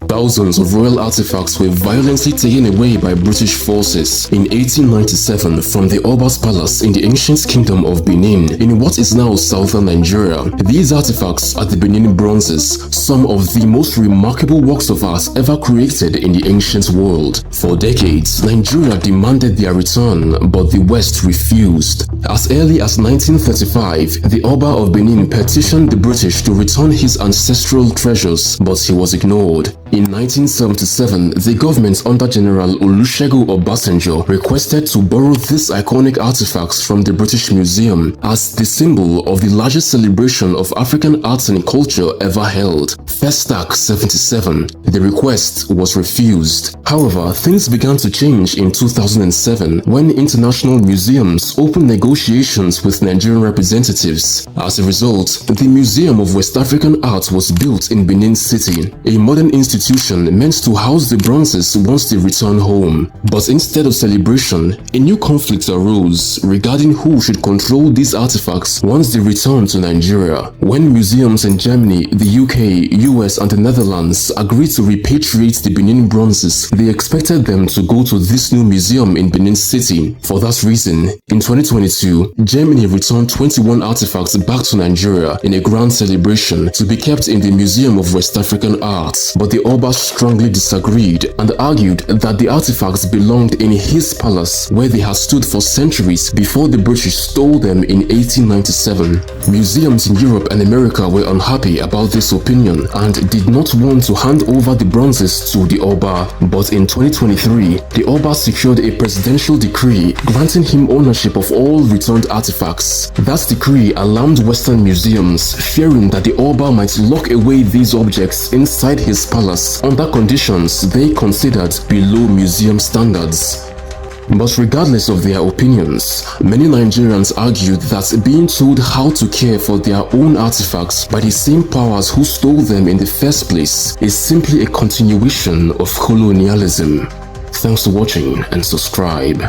Thousands of royal artifacts were violently taken away by British forces in 1897 from the Oba's palace in the ancient kingdom of Benin in what is now southern Nigeria. These artifacts are the Benin Bronzes, some of the most remarkable works of art ever created in the ancient world. For decades, Nigeria demanded their return, but the West refused. As early as 1935, the Oba of Benin petitioned the British to return his ancestral treasures, but he was ignored. In 1977, the government under General Olusegun Obasanjo requested to borrow these iconic artifacts from the British Museum as the symbol of the largest celebration of African arts and culture ever held, Festac 77. The request was refused. However, things began to change in 2007 when international museums opened negotiations with Nigerian representatives. As a result, the Museum of West African Art was built in Benin City, a modern institution meant to house the bronzes once they return home. But instead of celebration, a new conflict arose regarding who should control these artifacts once they return to Nigeria. When museums in Germany, the UK, US and the Netherlands agreed to repatriate the Benin bronzes, they expected them to go to this new museum in Benin City. For that reason, in 2022, Germany returned 21 artifacts back to Nigeria in a grand celebration to be kept in the Museum of West African Art. But the Oba strongly disagreed and argued that the artifacts belonged in his palace where they had stood for centuries before the British stole them in 1897. Museums in Europe and America were unhappy about this opinion and did not want to hand over the bronzes to the Oba. But in 2023, the Oba secured a presidential decree granting him ownership of all returned artifacts. That decree alarmed Western museums, fearing that the Oba might lock away these objects inside his palace under conditions they considered below museum standards. But regardless of their opinions, many Nigerians argued that being told how to care for their own artifacts by the same powers who stole them in the first place is simply a continuation of colonialism. Thanks for watching and subscribe.